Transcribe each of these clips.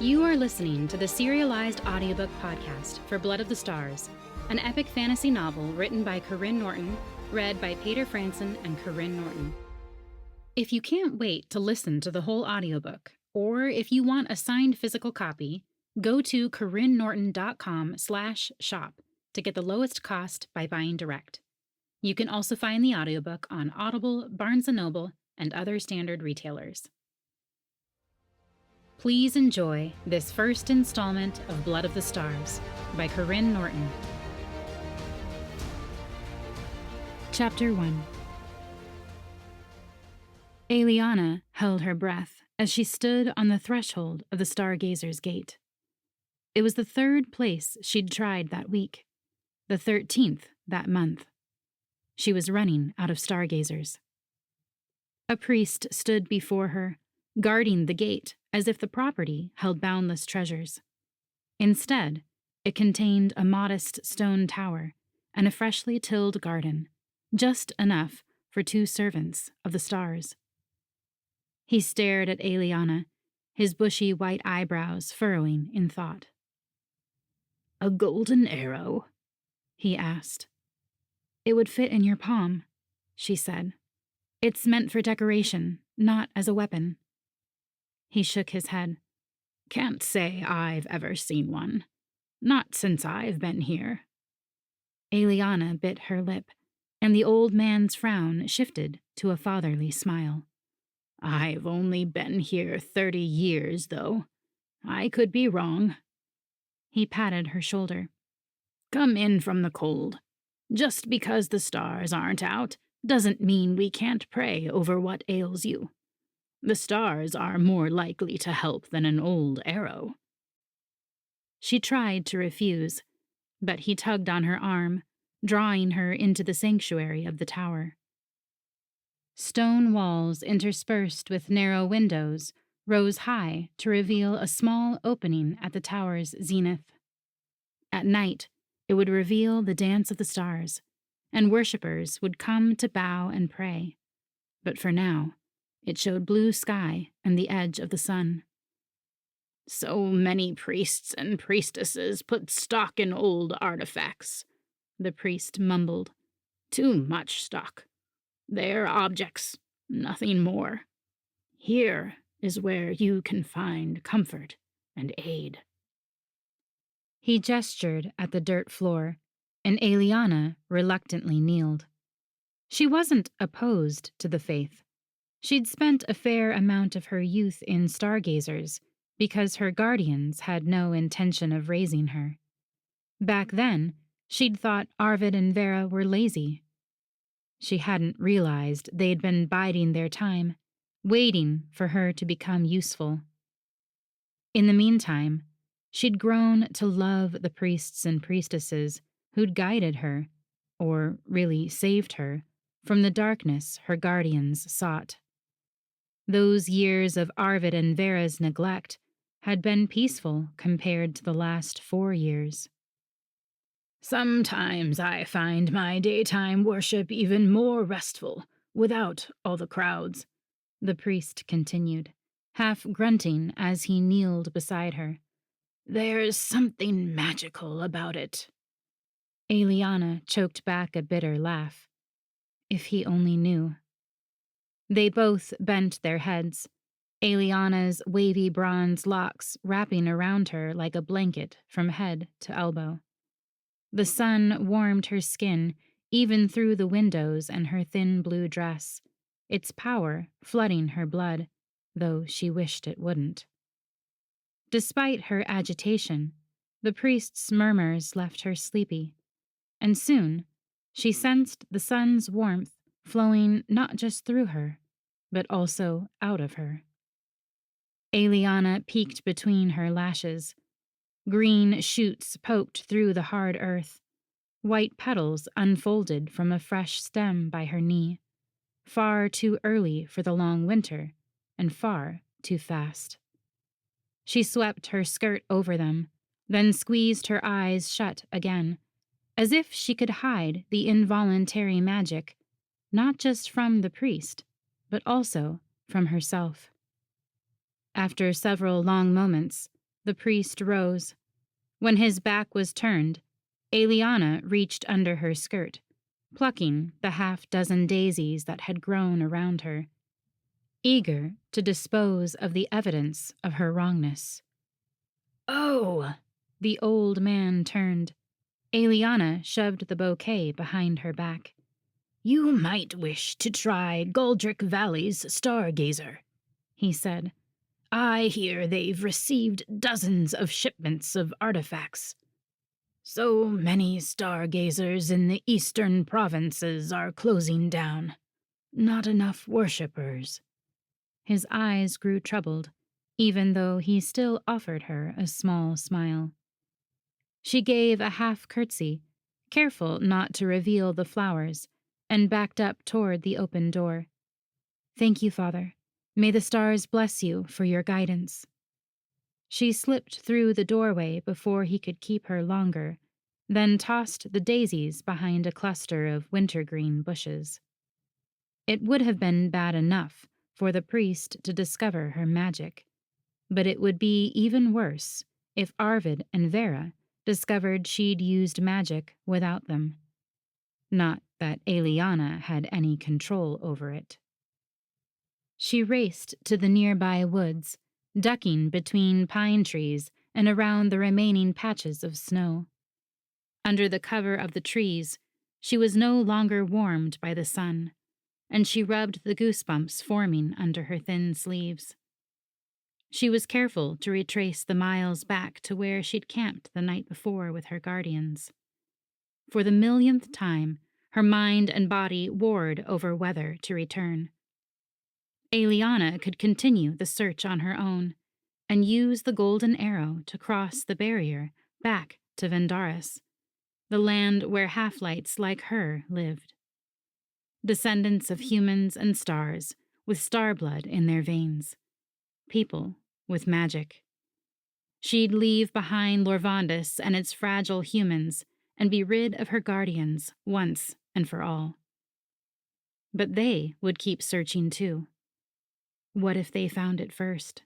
You are listening to the serialized audiobook podcast for Blood of the Stars, an epic fantasy novel written by Karyne Norton, read by Paeter Frandsen and Karyne Norton. If you can't wait to listen to the whole audiobook, or if you want a signed physical copy, go to karynnorton.com/shop to get the lowest cost by buying direct. You can also find the audiobook on Audible, Barnes & Noble, and other standard retailers. Please enjoy this first installment of Blood of the Stars by Karyne Norton. Chapter 1. Eliana held her breath as she stood on the threshold of the Stargazer's gate. It was the third place she'd tried that week, the 13th that month. She was running out of stargazers. A priest stood before her, guarding the gate as if the property held boundless treasures. Instead, it contained a modest stone tower and a freshly tilled garden, just enough for 2 servants of the stars. He stared at Eliana, his bushy white eyebrows furrowing in thought. "A golden arrow?" he asked. "It would fit in your palm," she said. "It's meant for decoration, not as a weapon." He shook his head. "Can't say I've ever seen one. Not since I've been here." Eliana bit her lip, and the old man's frown shifted to a fatherly smile. "I've only been here 30 years, though. I could be wrong." He patted her shoulder. "Come in from the cold. Just because the stars aren't out doesn't mean we can't pray over what ails you. The stars are more likely to help than an old arrow." She tried to refuse, but he tugged on her arm, drawing her into the sanctuary of the tower. Stone walls interspersed with narrow windows rose high to reveal a small opening at the tower's zenith. At night, it would reveal the dance of the stars, and worshippers would come to bow and pray. But for now, it showed blue sky and the edge of the sun. "So many priests and priestesses put stock in old artifacts," the priest mumbled. "Too much stock. They're objects, nothing more. Here is where you can find comfort and aid." He gestured at the dirt floor, and Eliana reluctantly kneeled. She wasn't opposed to the faith. She'd spent a fair amount of her youth in stargazers because her guardians had no intention of raising her. Back then, she'd thought Arvid and Vera were lazy. She hadn't realized they'd been biding their time, waiting for her to become useful. In the meantime, she'd grown to love the priests and priestesses who'd guided her, or really saved her, from the darkness her guardians sought. Those years of Arvid and Vera's neglect had been peaceful compared to the last 4 years. "Sometimes I find my daytime worship even more restful, without all the crowds," the priest continued, half grunting as he kneeled beside her. "There's something magical about it." Eliana choked back a bitter laugh. If he only knew. They both bent their heads, Eliana's wavy bronze locks wrapping around her like a blanket from head to elbow. The sun warmed her skin even through the windows and her thin blue dress, its power flooding her blood, though she wished it wouldn't. Despite her agitation, the priest's murmurs left her sleepy, and soon she sensed the sun's warmth flowing not just through her, but also out of her. Eliana peeked between her lashes. Green shoots poked through the hard earth. White petals unfolded from a fresh stem by her knee, far too early for the long winter, and far too fast. She swept her skirt over them, then squeezed her eyes shut again, as if she could hide the involuntary magic, not just from the priest, but also from herself. After several long moments, The priest rose. When his back was turned, Eliana reached under her skirt, plucking the half-dozen daisies that had grown around her, eager to dispose of the evidence of her wrongness. "Oh!" The old man turned. Eliana shoved the bouquet behind her back. "You might wish to try Goldrick Valley's Stargazer," he said. "I hear they've received dozens of shipments of artifacts. So many stargazers in the eastern provinces are closing down. Not enough worshippers." His eyes grew troubled, even though he still offered her a small smile. She gave a half curtsy, careful not to reveal the flowers, and backed up toward the open door. "Thank you, Father. May the stars bless you for your guidance." She slipped through the doorway before he could keep her longer, then tossed the daisies behind a cluster of wintergreen bushes. It would have been bad enough for the priest to discover her magic, but it would be even worse if Arvid and Vera discovered she'd used magic without them. Not that Eliana had any control over it. She raced to the nearby woods, ducking between pine trees and around the remaining patches of snow. Under the cover of the trees, she was no longer warmed by the sun, and she rubbed the goosebumps forming under her thin sleeves. She was careful to retrace the miles back to where she'd camped the night before with her guardians. For the millionth time, her mind and body warred over whether to return. Eliana could continue the search on her own and use the golden arrow to cross the barrier back to Vendaris, the land where half-lights like her lived. Descendants of humans and stars with star blood in their veins. People with magic. She'd leave behind Lorvandus and its fragile humans and be rid of her guardians once and for all. But they would keep searching too. What if they found it first?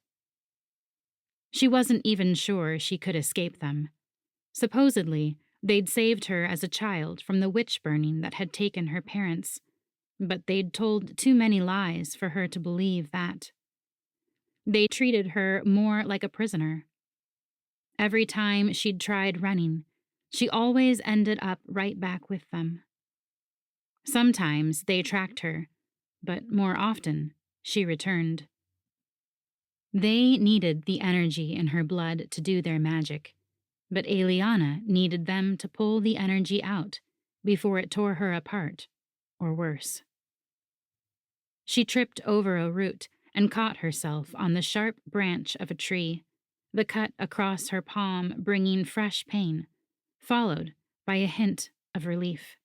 She wasn't even sure she could escape them. Supposedly, they'd saved her as a child from the witch burning that had taken her parents, but they'd told too many lies for her to believe that. They treated her more like a prisoner. Every time she'd tried running, she always ended up right back with them. Sometimes they tracked her, but more often, she returned. They needed the energy in her blood to do their magic, but Eliana needed them to pull the energy out before it tore her apart, or worse. She tripped over a root and caught herself on the sharp branch of a tree, the cut across her palm bringing fresh pain, followed by a hint of relief.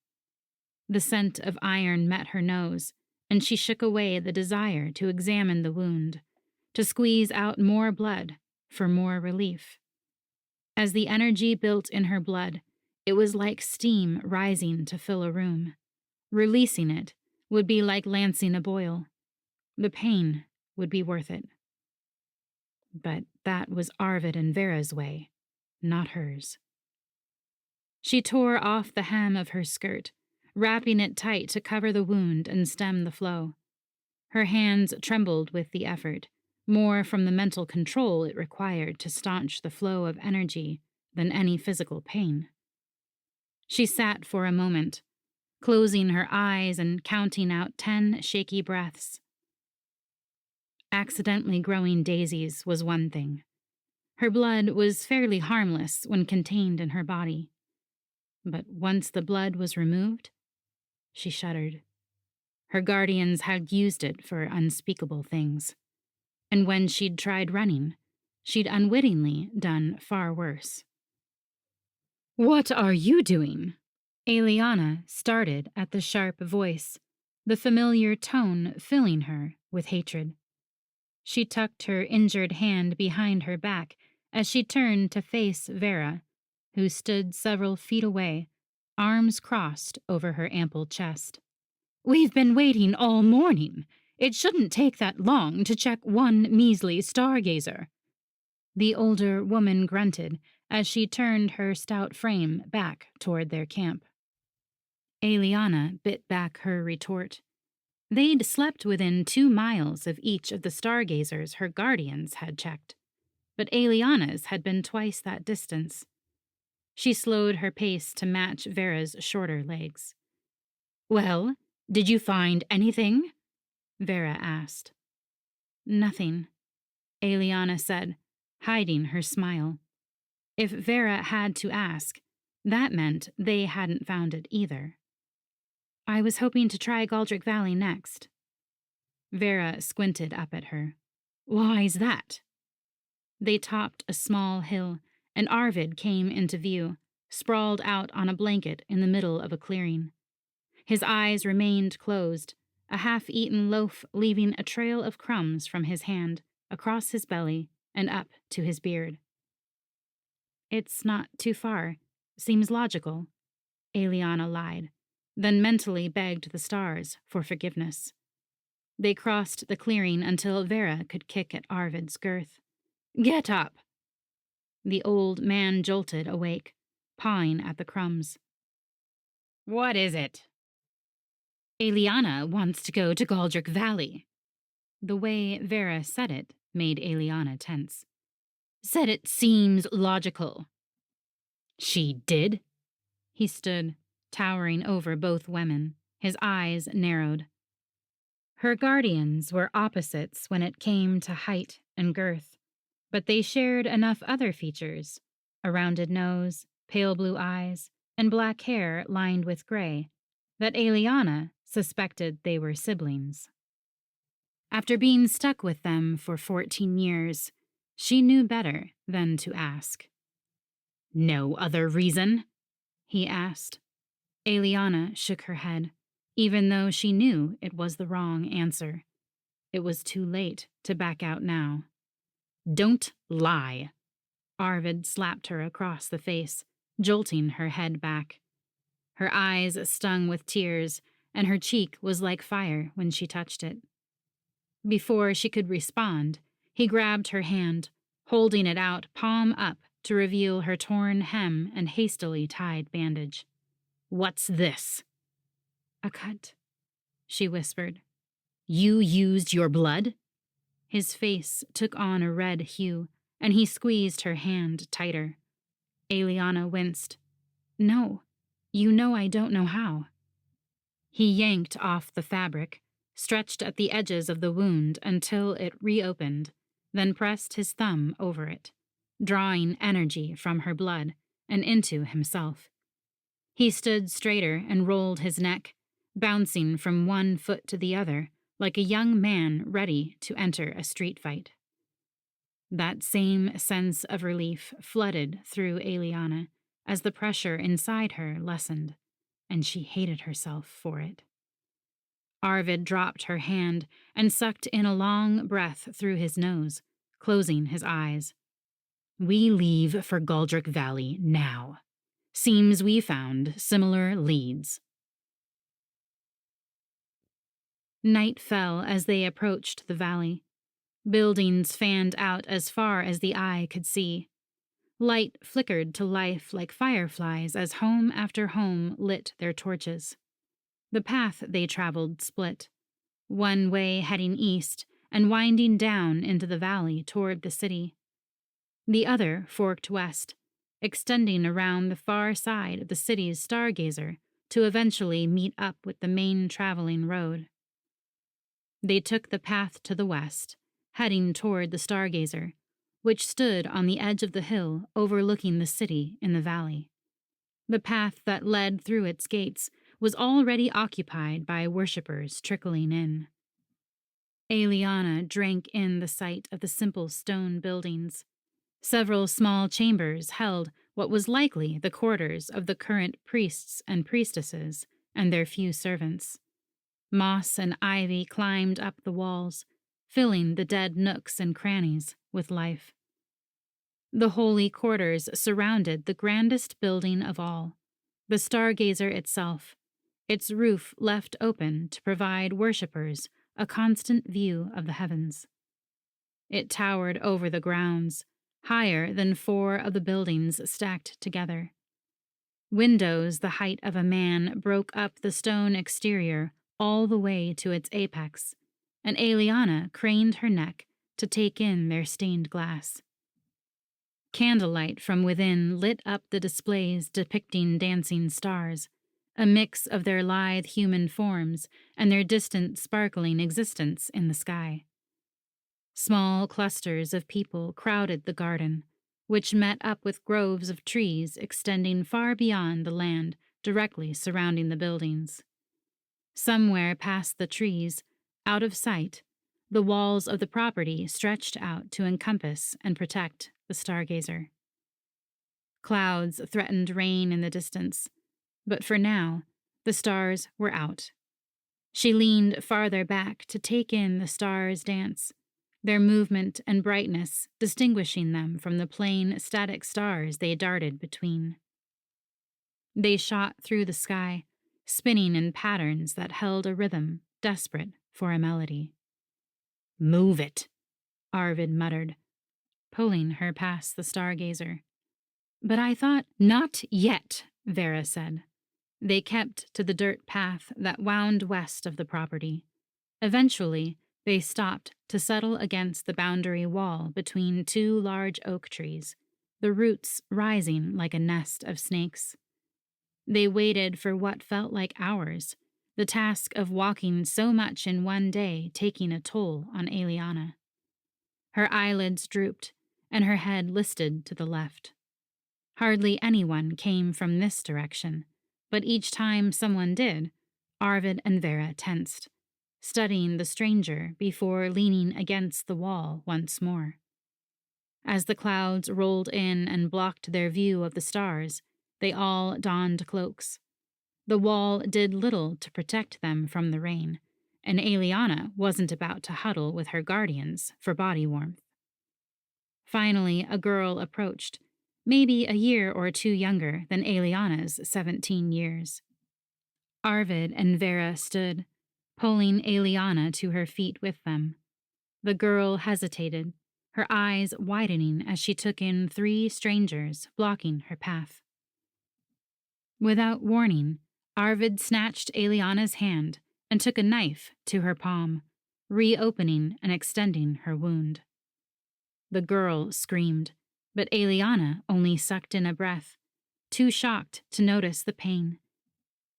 The scent of iron met her nose, and she shook away the desire to examine the wound, to squeeze out more blood for more relief. As the energy built in her blood, it was like steam rising to fill a room. Releasing it would be like lancing a boil. The pain would be worth it. But that was Arvid and Vera's way, not hers. She tore off the hem of her skirt, wrapping it tight to cover the wound and stem the flow. Her hands trembled with the effort, more from the mental control it required to staunch the flow of energy than any physical pain. She sat for a moment, closing her eyes and counting out 10 shaky breaths. Accidentally growing daisies was one thing. Her blood was fairly harmless when contained in her body. But once the blood was removed, she shuddered. Her guardians had used it for unspeakable things. And when she'd tried running, she'd unwittingly done far worse. "What are you doing?" Eliana started at the sharp voice, the familiar tone filling her with hatred. She tucked her injured hand behind her back as she turned to face Vera, who stood several feet away, arms crossed over her ample chest. "We've been waiting all morning. It shouldn't take that long to check one measly stargazer." The older woman grunted as she turned her stout frame back toward their camp. Eliana bit back her retort. They'd slept within 2 miles of each of the stargazers her guardians had checked, but Eliana's had been twice that distance. She slowed her pace to match Vera's shorter legs. "Well, did you find anything?" Vera asked. "Nothing," Eliana said, hiding her smile. If Vera had to ask, that meant they hadn't found it either. "I was hoping to try Galdrick Valley next." Vera squinted up at her. "Why's that?" They topped a small hill, and Arvid came into view, sprawled out on a blanket in the middle of a clearing. His eyes remained closed, a half-eaten loaf leaving a trail of crumbs from his hand, across his belly, and up to his beard. "It's not too far. Seems logical," Eliana lied, then mentally begged the stars for forgiveness. They crossed the clearing until Vera could kick at Arvid's girth. "Get up!" The old man jolted awake, pawing at the crumbs. "What is it?" "Eliana wants to go to Galdrick Valley." The way Vera said it made Eliana tense. "Said it seems logical." "She did?" He stood, towering over both women, his eyes narrowed. Her guardians were opposites when it came to height and girth, but they shared enough other features: a rounded nose, pale blue eyes, and black hair lined with gray, that Eliana suspected they were siblings. After being stuck with them for 14 years, she knew better than to ask. "No other reason?" he asked. Eliana shook her head, even though she knew it was the wrong answer. It was too late to back out now. "Don't lie." Arvid slapped her across the face, jolting her head back. Her eyes stung with tears, and her cheek was like fire when she touched it. Before she could respond, he grabbed her hand, holding it out palm up to reveal her torn hem and hastily tied bandage. "What's this?" "A cut," she whispered. "You used your blood?" His face took on a red hue, and he squeezed her hand tighter. Eliana winced. "No, you know I don't know how." He yanked off the fabric, stretched at the edges of the wound until it reopened, then pressed his thumb over it, drawing energy from her blood and into himself. He stood straighter and rolled his neck, bouncing from one foot to the other like a young man ready to enter a street fight. That same sense of relief flooded through Eliana as the pressure inside her lessened, and she hated herself for it. Arvid dropped her hand and sucked in a long breath through his nose, closing his eyes. "We leave for Galdrick Valley now. Seems we found similar leads." Night fell as they approached the valley. Buildings fanned out as far as the eye could see. Light flickered to life like fireflies as home after home lit their torches. The path they traveled split, one way heading east and winding down into the valley toward the city. The other forked west, extending around the far side of the city's stargazer to eventually meet up with the main traveling road. They took the path to the west, heading toward the stargazer, which stood on the edge of the hill overlooking the city in the valley. The path that led through its gates was already occupied by worshippers trickling in. Eliana drank in the sight of the simple stone buildings. Several small chambers held what was likely the quarters of the current priests and priestesses and their few servants. Moss and ivy climbed up the walls, filling the dead nooks and crannies with life. The holy quarters surrounded the grandest building of all, the stargazer itself, its roof left open to provide worshippers a constant view of the heavens. It towered over the grounds, higher than 4 of the buildings stacked together. Windows the height of a man broke up the stone exterior all the way to its apex, and Eliana craned her neck to take in their stained glass. Candlelight from within lit up the displays depicting dancing stars, a mix of their lithe human forms and their distant sparkling existence in the sky. Small clusters of people crowded the garden, which met up with groves of trees extending far beyond the land directly surrounding the buildings. Somewhere past the trees, out of sight, the walls of the property stretched out to encompass and protect the stargazer. Clouds threatened rain in the distance, but for now, the stars were out. She leaned farther back to take in the stars' dance, their movement and brightness distinguishing them from the plain, static stars they darted between. They shot through the sky, spinning in patterns that held a rhythm desperate for a melody. "Move it," Arvid muttered, pulling her past the stargazer. "But I thought—" "Not yet," Vera said. They kept to the dirt path that wound west of the property. Eventually, they stopped to settle against the boundary wall between 2 large oak trees, the roots rising like a nest of snakes. They waited for what felt like hours, the task of walking so much in one day taking a toll on Eliana. Her eyelids drooped, and her head listed to the left. Hardly anyone came from this direction, but each time someone did, Arvid and Vera tensed, studying the stranger before leaning against the wall once more. As the clouds rolled in and blocked their view of the stars, they all donned cloaks. The wall did little to protect them from the rain, and Eliana wasn't about to huddle with her guardians for body warmth. Finally, a girl approached, maybe a year or 2 younger than Eliana's 17 years. Arvid and Vera stood, pulling Eliana to her feet with them. The girl hesitated, her eyes widening as she took in 3 strangers blocking her path. Without warning, Arvid snatched Eliana's hand and took a knife to her palm, reopening and extending her wound. The girl screamed, but Eliana only sucked in a breath, too shocked to notice the pain,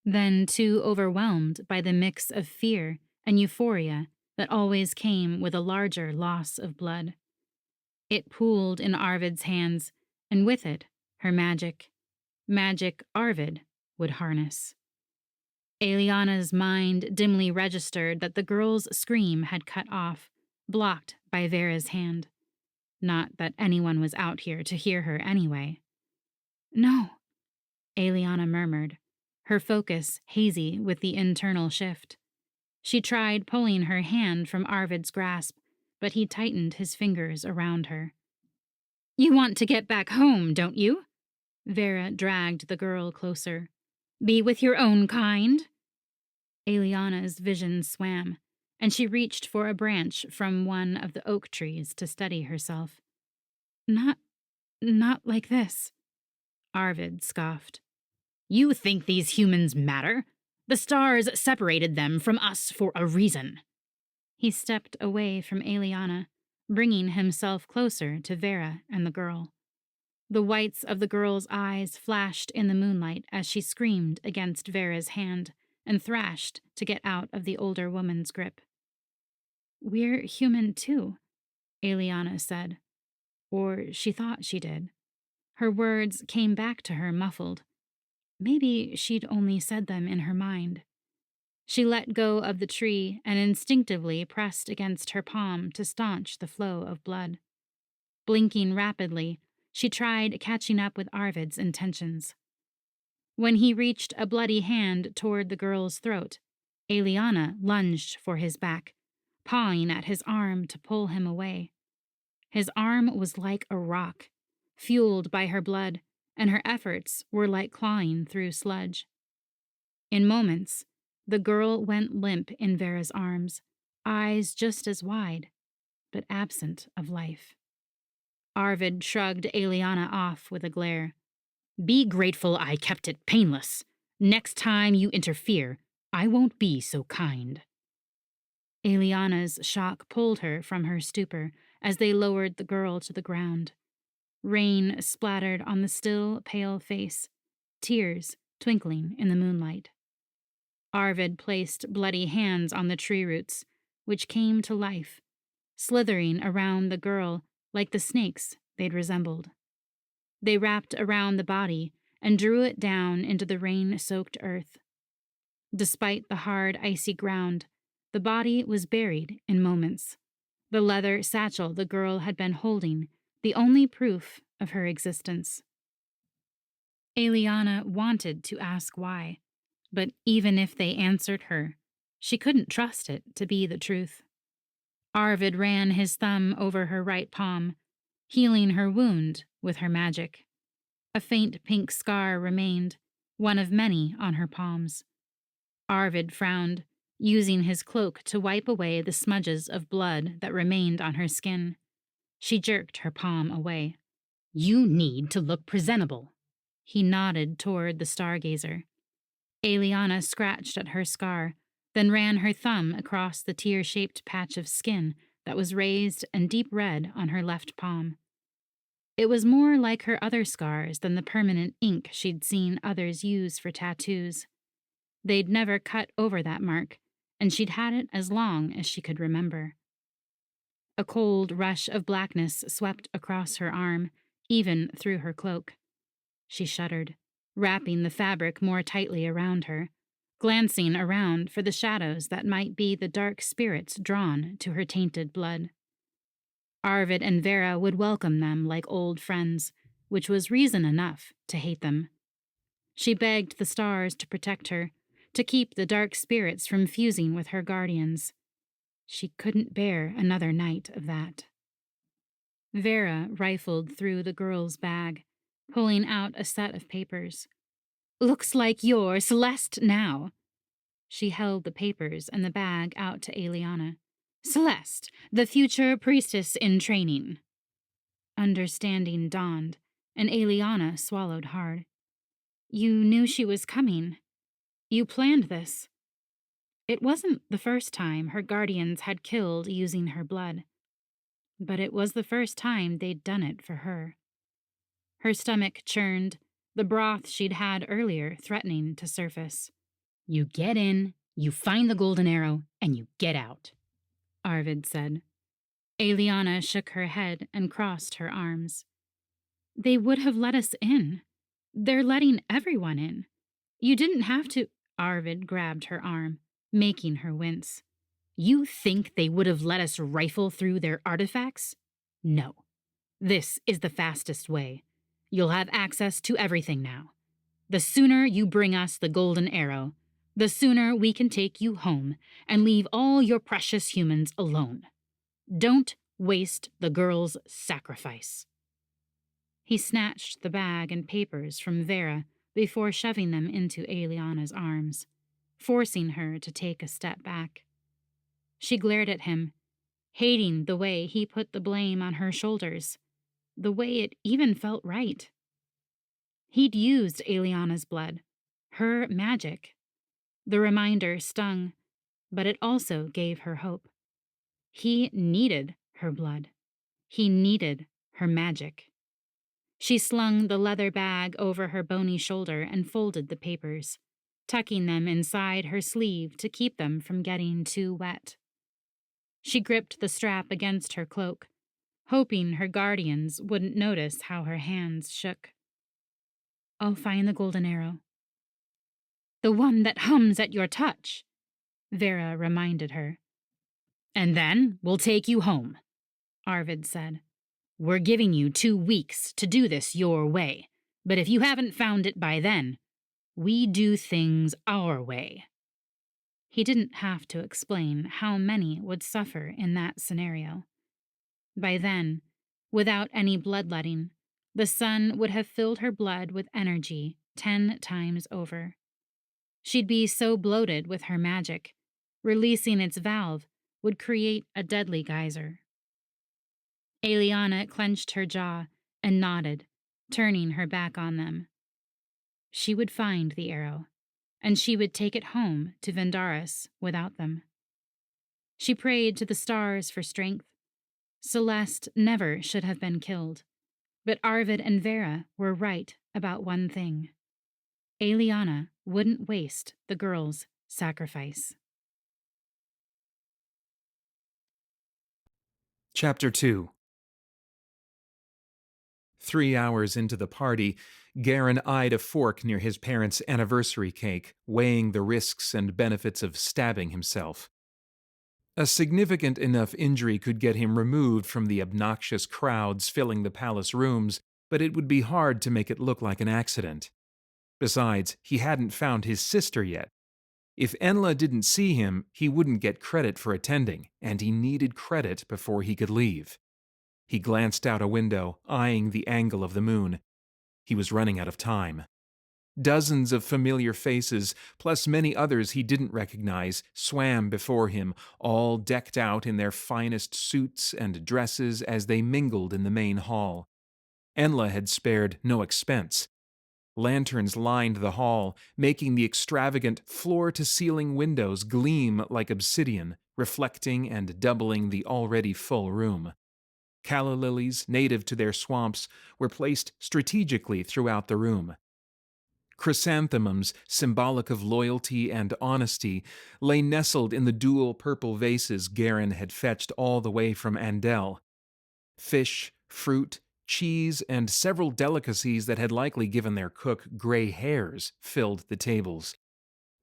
then too overwhelmed by the mix of fear and euphoria that always came with a larger loss of blood. It pooled in Arvid's hands, and with it, her magic. Magic Arvid would harness. Eliana's mind dimly registered that the girl's scream had cut off, blocked by Vera's hand. Not that anyone was out here to hear her anyway. "No," Eliana murmured, her focus hazy with the internal shift. She tried pulling her hand from Arvid's grasp, but he tightened his fingers around her. "You want to get back home, don't you?" Vera dragged the girl closer. "Be with your own kind?" Eliana's vision swam, and she reached for a branch from one of the oak trees to steady herself. Not like this," Arvid scoffed. "You think these humans matter? The stars separated them from us for a reason." He stepped away from Eliana, bringing himself closer to Vera and the girl. The whites of the girl's eyes flashed in the moonlight as she screamed against Vera's hand and thrashed to get out of the older woman's grip. "We're human too," Eliana said. Or she thought she did. Her words came back to her muffled. Maybe she'd only said them in her mind. She let go of the tree and instinctively pressed against her palm to staunch the flow of blood. Blinking rapidly, she tried catching up with Arvid's intentions. When he reached a bloody hand toward the girl's throat, Eliana lunged for his back, pawing at his arm to pull him away. His arm was like a rock, fueled by her blood, and her efforts were like clawing through sludge. In moments, the girl went limp in Vera's arms, eyes just as wide, but absent of life. Arvid shrugged Eliana off with a glare. Be grateful I kept it painless. Next time you interfere, I won't be so kind. Eliana's shock pulled her from her stupor as they lowered the girl to the ground. Rain splattered on the still, pale face, tears twinkling in the moonlight. Arvid placed bloody hands on the tree roots, which came to life, slithering around the girl like the snakes they'd resembled. They wrapped around the body and drew it down into the rain-soaked earth. Despite the hard, icy ground, the body was buried in moments. The leather satchel the girl had been holding, the only proof of her existence. Eliana wanted to ask why, but even if they answered her, she couldn't trust it to be the truth. Arvid ran his thumb over her right palm, healing her wound with her magic. A faint pink scar remained, one of many on her palms. Arvid frowned, using his cloak to wipe away the smudges of blood that remained on her skin. She jerked her palm away. You need to look presentable. He nodded toward the stargazer. Eliana scratched at her scar, then ran her thumb across the tear-shaped patch of skin that was raised and deep red on her left palm. It was more like her other scars than the permanent ink she'd seen others use for tattoos. They'd never cut over that mark, and she'd had it as long as she could remember. A cold rush of blackness swept across her arm, even through her cloak. She shuddered, wrapping the fabric more tightly around her, glancing around for the shadows that might be the dark spirits drawn to her tainted blood. Arvid and Vera would welcome them like old friends, which was reason enough to hate them. She begged the stars to protect her, to keep the dark spirits from fusing with her guardians. She couldn't bear another night of that. Vera rifled through the girl's bag, pulling out a set of papers. Looks like you're Celeste now. She held the papers and the bag out to Eliana. Celeste, the future priestess in training. Understanding dawned, and Eliana swallowed hard. You knew she was coming. You planned this. It wasn't the first time her guardians had killed using her blood, but it was the first time they'd done it for her. Her stomach churned, the broth she'd had earlier threatening to surface. You get in, you find the golden arrow, and you get out, Arvid said. Eliana shook her head and crossed her arms. They would have let us in. They're letting everyone in. You didn't have to. Arvid grabbed her arm, making her wince. You think they would have let us rifle through their artifacts? No. This is the fastest way. You'll have access to everything now. The sooner you bring us the golden arrow, the sooner we can take you home and leave all your precious humans alone. Don't waste the girl's sacrifice. He snatched the bag and papers from Vera before shoving them into Eliana's arms, forcing her to take a step back. She glared at him, hating the way he put the blame on her shoulders, the way it even felt right. He'd used Eliana's blood, her magic. The reminder stung, but it also gave her hope. He needed her blood. He needed her magic. She slung the leather bag over her bony shoulder and folded the papers, tucking them inside her sleeve to keep them from getting too wet. She gripped the strap against her cloak, hoping her guardians wouldn't notice how her hands shook. I'll find the golden arrow. The one that hums at your touch, Vera reminded her. And then we'll take you home, Arvid said. We're giving you 2 weeks to do this your way, but if you haven't found it by then, we do things our way. He didn't have to explain how many would suffer in that scenario. By then, without any bloodletting, the sun would have filled her blood with energy 10 times over. She'd be so bloated with her magic, releasing its valve would create a deadly geyser. Eliana clenched her jaw and nodded, turning her back on them. She would find the arrow, and she would take it home to Vendaris without them. She prayed to the stars for strength. Celeste never should have been killed, but Arvid and Vera were right about one thing. Eliana wouldn't waste the girl's sacrifice. Chapter 2. 3 hours into the party, Karyne eyed a fork near his parents' anniversary cake, weighing the risks and benefits of stabbing himself. A significant enough injury could get him removed from the obnoxious crowds filling the palace rooms, but it would be hard to make it look like an accident. Besides, he hadn't found his sister yet. If Enla didn't see him, he wouldn't get credit for attending, and he needed credit before he could leave. He glanced out a window, eyeing the angle of the moon. He was running out of time. Dozens of familiar faces, plus many others he didn't recognize, swam before him, all decked out in their finest suits and dresses as they mingled in the main hall. Enla had spared no expense. Lanterns lined the hall, making the extravagant floor-to-ceiling windows gleam like obsidian, reflecting and doubling the already full room. Calla lilies, native to their swamps, were placed strategically throughout the room. Chrysanthemums, symbolic of loyalty and honesty, lay nestled in the dual purple vases Karyne had fetched all the way from Andel. Fish, fruit, cheese, and several delicacies that had likely given their cook gray hairs filled the tables.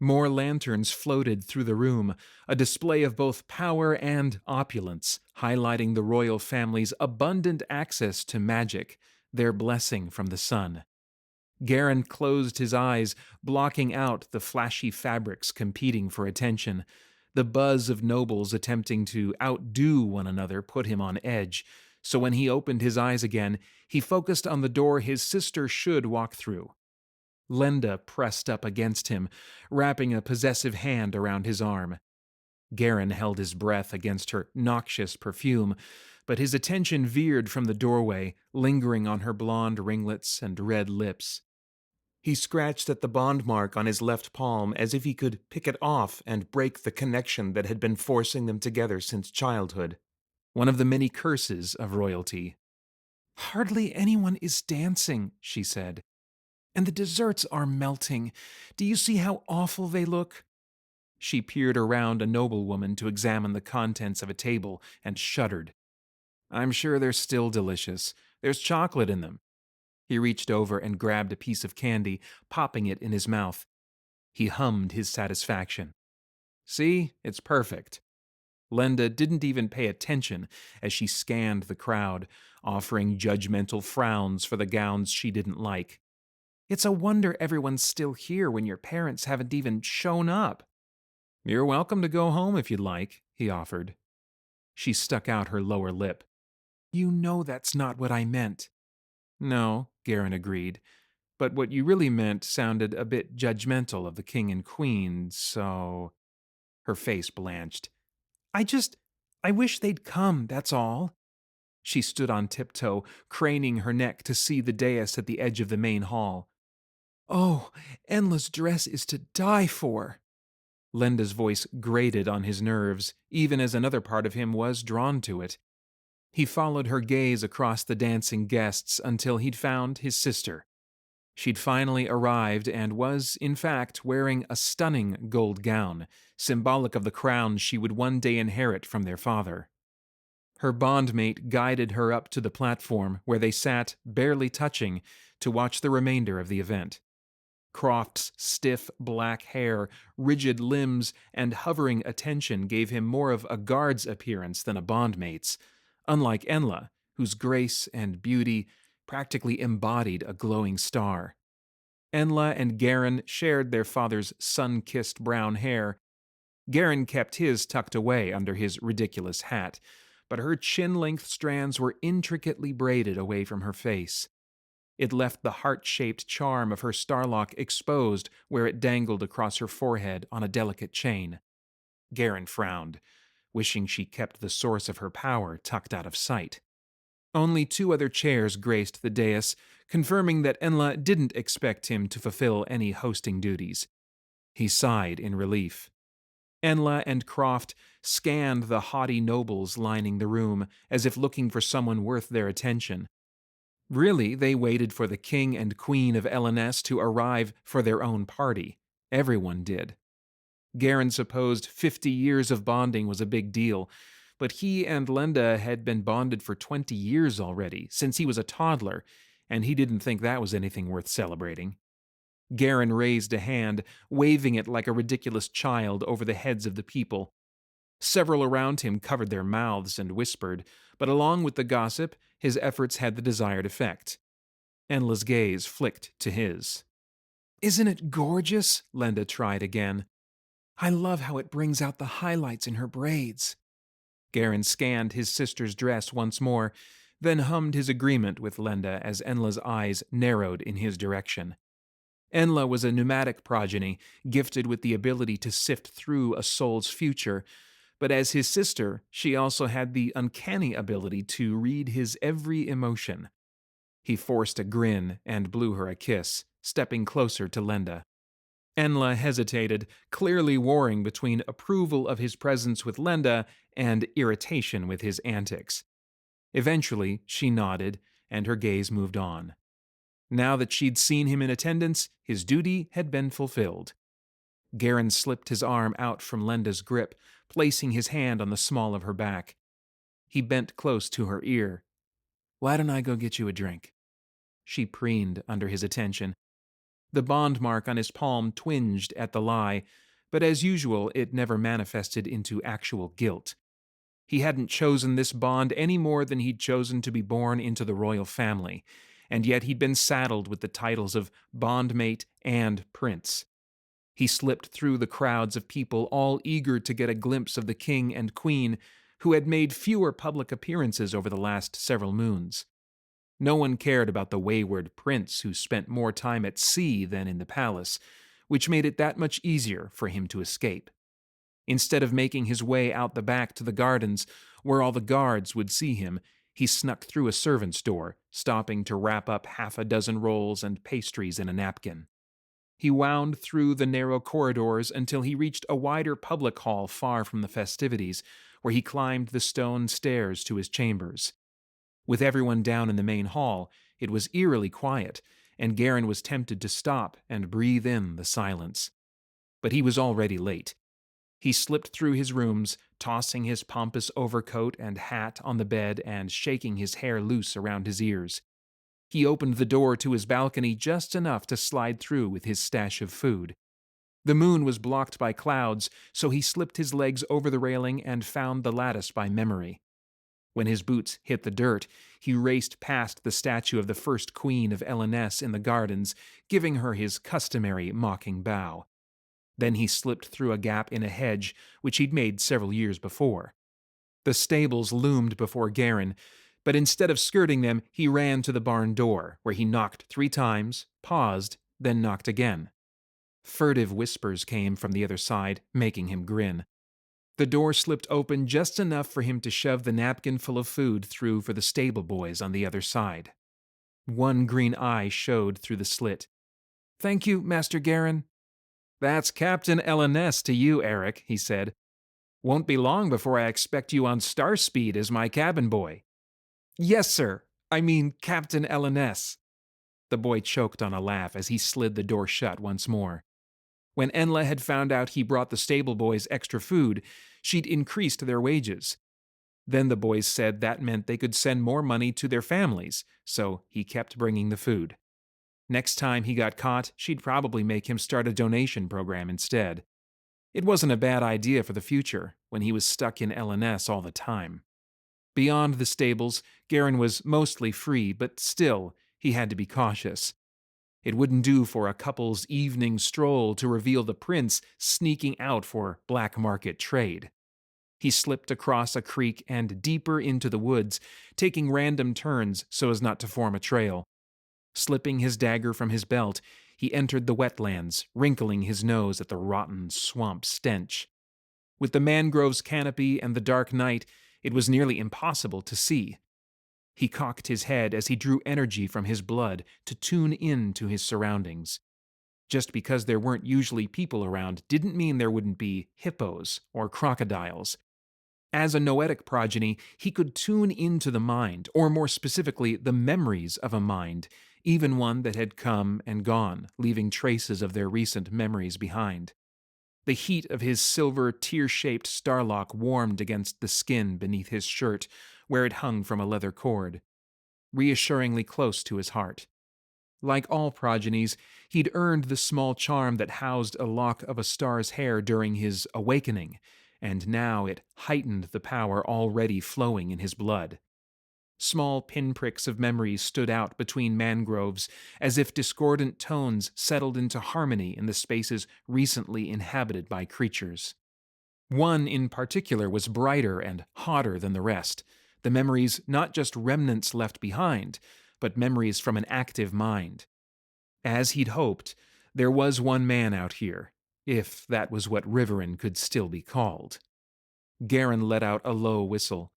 More lanterns floated through the room, a display of both power and opulence, highlighting the royal family's abundant access to magic, their blessing from the sun. Karyne closed his eyes, blocking out the flashy fabrics competing for attention. The buzz of nobles attempting to outdo one another put him on edge, so when he opened his eyes again, he focused on the door his sister should walk through. Lenda pressed up against him, wrapping a possessive hand around his arm. Karyne held his breath against her noxious perfume, but his attention veered from the doorway, lingering on her blonde ringlets and red lips. He scratched at the bond mark on his left palm as if he could pick it off and break the connection that had been forcing them together since childhood. One of the many curses of royalty. "Hardly anyone is dancing," she said. "And the desserts are melting. Do you see how awful they look?" She peered around a noblewoman to examine the contents of a table and shuddered. "I'm sure they're still delicious. There's chocolate in them." He reached over and grabbed a piece of candy, popping it in his mouth. He hummed his satisfaction. "See, it's perfect." Lenda didn't even pay attention as she scanned the crowd, offering judgmental frowns for the gowns she didn't like. "It's a wonder everyone's still here when your parents haven't even shown up." "You're welcome to go home if you'd like," he offered. She stuck out her lower lip. "You know that's not what I meant." "No," Karyne agreed, "but what you really meant sounded a bit judgmental of the king and queen, so—" Her face blanched. I wish they'd come, that's all." She stood on tiptoe, craning her neck to see the dais at the edge of the main hall. "Oh, Enla's dress is to die for." Lenda's voice grated on his nerves, even as another part of him was drawn to it. He followed her gaze across the dancing guests until he'd found his sister. She'd finally arrived and was, in fact, wearing a stunning gold gown, symbolic of the crown she would one day inherit from their father. Her bondmate guided her up to the platform where they sat, barely touching, to watch the remainder of the event. Croft's stiff black hair, rigid limbs, and hovering attention gave him more of a guard's appearance than a bondmate's, unlike Enla, whose grace and beauty practically embodied a glowing star. Enla and Karyne shared their father's sun-kissed brown hair. Karyne kept his tucked away under his ridiculous hat, but her chin-length strands were intricately braided away from her face. It left the heart-shaped charm of her starlock exposed where it dangled across her forehead on a delicate chain. Karyne frowned, wishing she kept the source of her power tucked out of sight. Only 2 other chairs graced the dais, confirming that Enla didn't expect him to fulfill any hosting duties. He sighed in relief. Enla and Croft scanned the haughty nobles lining the room as if looking for someone worth their attention. Really, they waited for the king and queen of LNS to arrive for their own party. Everyone did. Karyne supposed 50 years of bonding was a big deal, but he and Lenda had been bonded for 20 years already, since he was a toddler, and he didn't think that was anything worth celebrating. Karyne raised a hand, waving it like a ridiculous child over the heads of the people. Several around him covered their mouths and whispered, but along with the gossip, his efforts had the desired effect. Enla's gaze flicked to his. "Isn't it gorgeous?" Lenda tried again. "I love how it brings out the highlights in her braids." Karyne scanned his sister's dress once more, then hummed his agreement with Lenda as Enla's eyes narrowed in his direction. Enla was a pneumatic progeny, gifted with the ability to sift through a soul's future, but as his sister, she also had the uncanny ability to read his every emotion. He forced a grin and blew her a kiss, stepping closer to Lenda. Enla hesitated, clearly warring between approval of his presence with Lenda and irritation with his antics. Eventually, she nodded, and her gaze moved on. Now that she'd seen him in attendance, his duty had been fulfilled. Karyne slipped his arm out from Lenda's grip, placing his hand on the small of her back. He bent close to her ear. "Why don't I go get you a drink?" She preened under his attention. The bond mark on his palm twinged at the lie, but as usual, it never manifested into actual guilt. He hadn't chosen this bond any more than he'd chosen to be born into the royal family, and yet he'd been saddled with the titles of bondmate and prince. He slipped through the crowds of people all eager to get a glimpse of the king and queen, who had made fewer public appearances over the last several moons. No one cared about the wayward prince who spent more time at sea than in the palace, which made it that much easier for him to escape. Instead of making his way out the back to the gardens, where all the guards would see him, he snuck through a servant's door, stopping to wrap up half a dozen rolls and pastries in a napkin. He wound through the narrow corridors until he reached a wider public hall far from the festivities, where he climbed the stone stairs to his chambers. With everyone down in the main hall, it was eerily quiet, and Karyne was tempted to stop and breathe in the silence. But he was already late. He slipped through his rooms, tossing his pompous overcoat and hat on the bed and shaking his hair loose around his ears. He opened the door to his balcony just enough to slide through with his stash of food. The moon was blocked by clouds, so he slipped his legs over the railing and found the lattice by memory. When his boots hit the dirt, he raced past the statue of the first queen of LNS in the gardens, giving her his customary mocking bow. Then he slipped through a gap in a hedge, which he'd made several years before. The stables loomed before Karyne, but instead of skirting them, he ran to the barn door, where he knocked 3 times, paused, then knocked again. Furtive whispers came from the other side, making him grin. The door slipped open just enough for him to shove the napkin full of food through for the stable boys on the other side. One green eye showed through the slit. "Thank you, Master Karyne." "That's Captain LNS to you, Eric," he said. "Won't be long before I expect you on star speed as my cabin boy." "Yes, sir. I mean Captain LNS." The boy choked on a laugh as he slid the door shut once more. When Enla had found out he brought the stable boys extra food, she'd increased their wages. Then the boys said that meant they could send more money to their families, so he kept bringing the food. Next time he got caught, she'd probably make him start a donation program instead. It wasn't a bad idea for the future, when he was stuck in LNS all the time. Beyond the stables, Karyne was mostly free, but still, he had to be cautious. It wouldn't do for a couple's evening stroll to reveal the prince sneaking out for black market trade. He slipped across a creek and deeper into the woods, taking random turns so as not to form a trail. Slipping his dagger from his belt, he entered the wetlands, wrinkling his nose at the rotten swamp stench. With the mangrove's canopy and the dark night, it was nearly impossible to see. He cocked his head as he drew energy from his blood to tune in to his surroundings. Just because there weren't usually people around didn't mean there wouldn't be hippos or crocodiles. As a noetic progeny, he could tune into the mind, or more specifically, the memories of a mind, even one that had come and gone, leaving traces of their recent memories behind. The heat of his silver, tear-shaped starlock warmed against the skin beneath his shirt, where it hung from a leather cord, reassuringly close to his heart. Like all progenies, he'd earned the small charm that housed a lock of a star's hair during his awakening, and now it heightened the power already flowing in his blood. Small pinpricks of memories stood out between mangroves, as if discordant tones settled into harmony in the spaces recently inhabited by creatures. One in particular was brighter and hotter than the rest, the memories not just remnants left behind, but memories from an active mind. As he'd hoped, there was one man out here, if that was what Riverin could still be called. Garin let out a low whistle.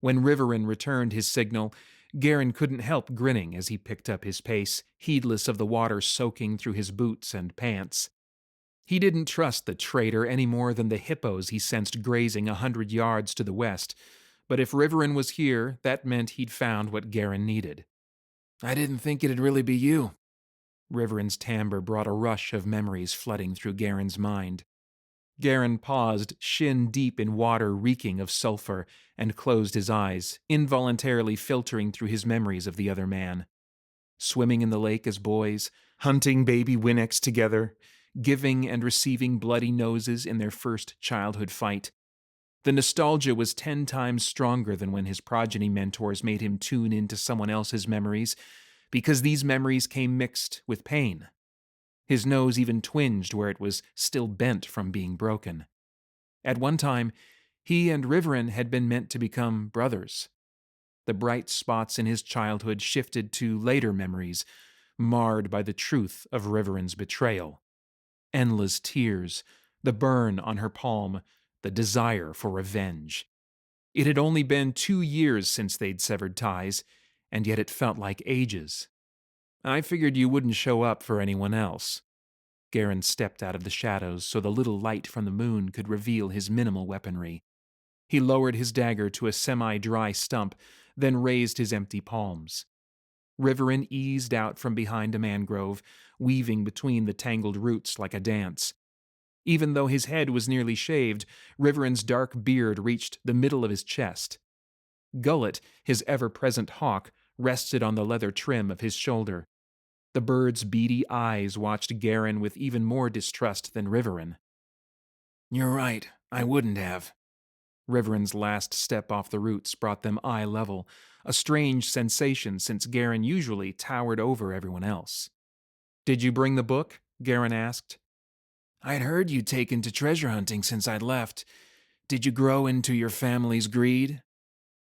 When Riverin returned his signal, Garin couldn't help grinning as he picked up his pace, heedless of the water soaking through his boots and pants. He didn't trust the traitor any more than the hippos he sensed grazing 100 yards to the west, but if Riverin was here, that meant he'd found what Garin needed. "I didn't think it'd really be you." Riverin's timbre brought a rush of memories flooding through Garin's mind. Garin paused, shin deep in water reeking of sulfur, and closed his eyes, involuntarily filtering through his memories of the other man. Swimming in the lake as boys, hunting baby Winnex together, giving and receiving bloody noses in their first childhood fight. The nostalgia was 10 times stronger than when his progeny mentors made him tune into someone else's memories, because these memories came mixed with pain. His nose even twinged where it was still bent from being broken. At one time, he and Riverin had been meant to become brothers. The bright spots in his childhood shifted to later memories, marred by the truth of Riverin's betrayal. Enla's tears, the burn on her palm, the desire for revenge. It had only been 2 years since they'd severed ties, and yet it felt like ages. "I figured you wouldn't show up for anyone else." Garin stepped out of the shadows so the little light from the moon could reveal his minimal weaponry. He lowered his dagger to a semi-dry stump, then raised his empty palms. Riverin eased out from behind a mangrove, weaving between the tangled roots like a dance. Even though his head was nearly shaved, Riverin's dark beard reached the middle of his chest. Gullet, his ever-present hawk, rested on the leather trim of his shoulder. The bird's beady eyes watched Garin with even more distrust than Riverin. "You're right, I wouldn't have." Riverin's last step off the roots brought them eye level, a strange sensation since Garin usually towered over everyone else. "Did you bring the book?" Garin asked. "I'd heard you'd taken to treasure hunting since I'd left. Did you grow into your family's greed?"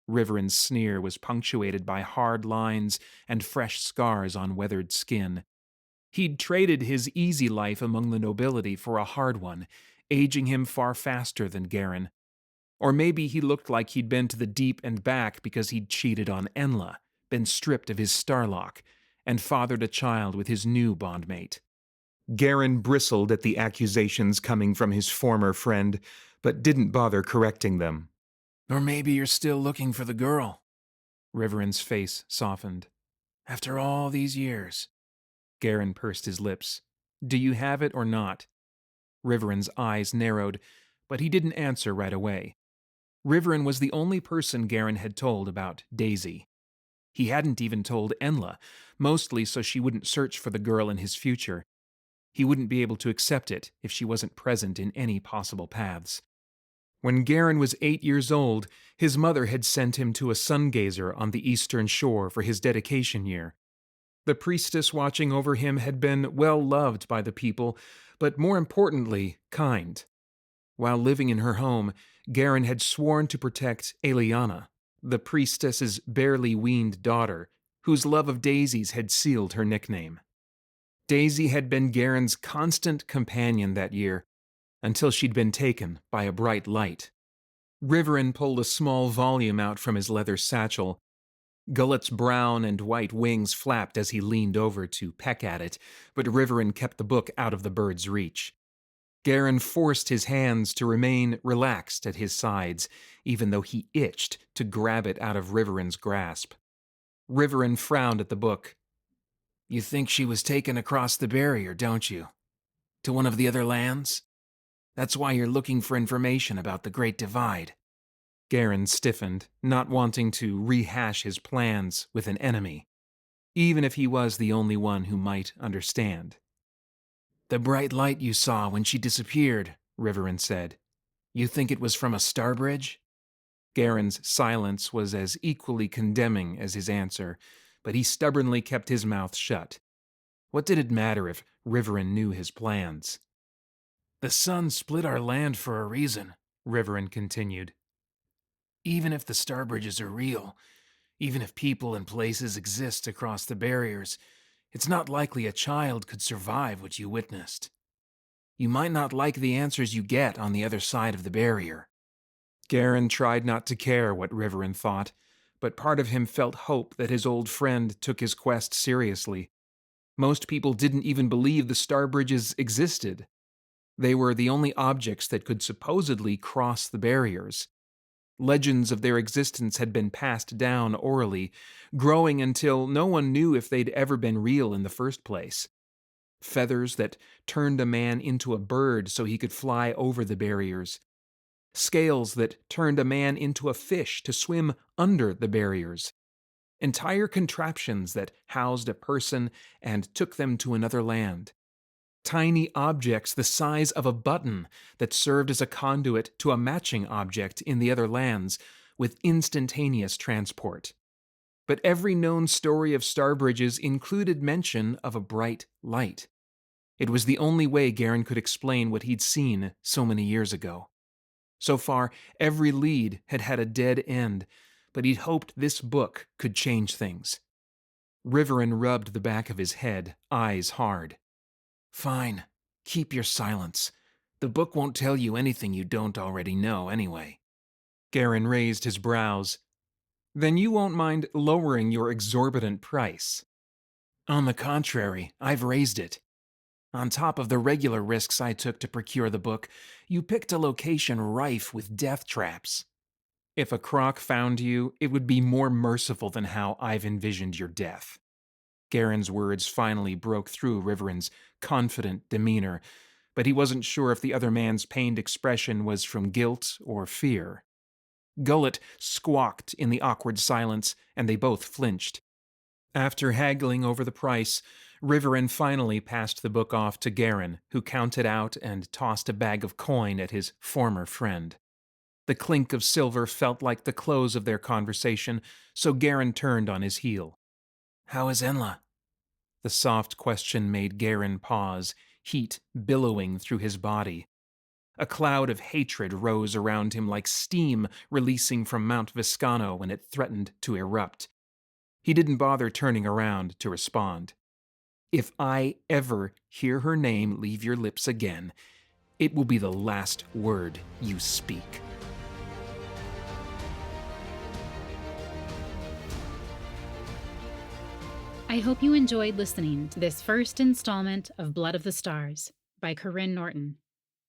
Riverin's sneer was punctuated by hard lines and fresh scars on weathered skin. He'd traded his easy life among the nobility for a hard one, aging him far faster than Garin. Or maybe he looked like he'd been to the deep and back because he'd cheated on Enla, been stripped of his starlock, and fathered a child with his new bondmate. Garin bristled at the accusations coming from his former friend, but didn't bother correcting them. "Or maybe you're still looking for the girl." Riverin's face softened. "After all these years." Garin pursed his lips. "Do you have it or not?" Riverin's eyes narrowed, but he didn't answer right away. Riverin was the only person Garin had told about Daisy. He hadn't even told Enla, mostly so she wouldn't search for the girl in his future. He wouldn't be able to accept it if she wasn't present in any possible paths. When Garin was 8 years old, his mother had sent him to a sungazer on the eastern shore for his dedication year. The priestess watching over him had been well loved by the people, but more importantly, kind. While living in her home, Garin had sworn to protect Eliana, the priestess's barely weaned daughter, whose love of daisies had sealed her nickname. Daisy had been Garin's constant companion that year, until she'd been taken by a bright light. Riverin pulled a small volume out from his leather satchel. Gullet's brown and white wings flapped as he leaned over to peck at it, but Riverin kept the book out of the bird's reach. Karyne forced his hands to remain relaxed at his sides, even though he itched to grab it out of Riverin's grasp. Riverin frowned at the book. "You think she was taken across the barrier, don't you? To one of the other lands? That's why you're looking for information about the Great Divide." Karyne stiffened, not wanting to rehash his plans with an enemy, even if he was the only one who might understand. "The bright light you saw when she disappeared," Riverin said. "You think it was from a star bridge?" Karyne's silence was as equally condemning as his answer, but he stubbornly kept his mouth shut. What did it matter if Riverin knew his plans? "The sun split our land for a reason," Riverin continued. "Even if the star bridges are real, even if people and places exist across the barriers, it's not likely a child could survive what you witnessed. You might not like the answers you get on the other side of the barrier." Karyne tried not to care what Riverin thought, but part of him felt hope that his old friend took his quest seriously. Most people didn't even believe the star bridges existed. They were the only objects that could supposedly cross the barriers. Legends of their existence had been passed down orally, growing until no one knew if they'd ever been real in the first place. Feathers that turned a man into a bird so he could fly over the barriers. Scales that turned a man into a fish to swim under the barriers. Entire contraptions that housed a person and took them to another land. Tiny objects the size of a button that served as a conduit to a matching object in the other lands with instantaneous transport. But every known story of star bridges included mention of a bright light. It was the only way Karyne could explain what he'd seen so many years ago. So far, every lead had had a dead end, but he'd hoped this book could change things. Riverin rubbed the back of his head, eyes hard. "Fine, keep your silence. The book won't tell you anything you don't already know anyway." Karyne raised his brows. "Then you won't mind lowering your exorbitant price?" "On the contrary, I've raised it. On top of the regular risks I took to procure the book, you picked a location rife with death traps." "If a croc found you, it would be more merciful than how I've envisioned your death." Karyne's words finally broke through Riverin's confident demeanor, but he wasn't sure if the other man's pained expression was from guilt or fear. Gullet squawked in the awkward silence, and they both flinched. After haggling over the price, Riverin finally passed the book off to Karyne, who counted out and tossed a bag of coin at his former friend. The clink of silver felt like the close of their conversation, so Karyne turned on his heel. "How is Enla?" The soft question made Karyne pause, heat billowing through his body. A cloud of hatred rose around him like steam releasing from Mount Viscano when it threatened to erupt. He didn't bother turning around to respond. "If I ever hear her name leave your lips again, it will be the last word you speak." I hope you enjoyed listening to this first installment of Blood of the Stars by Karyne Norton.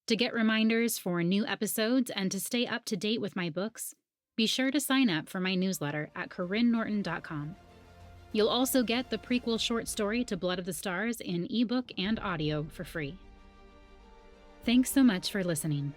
To get reminders for new episodes and to stay up to date with my books, be sure to sign up for my newsletter at KarynNorton.com. You'll also get the prequel short story to Blood of the Stars in ebook and audio for free. Thanks so much for listening.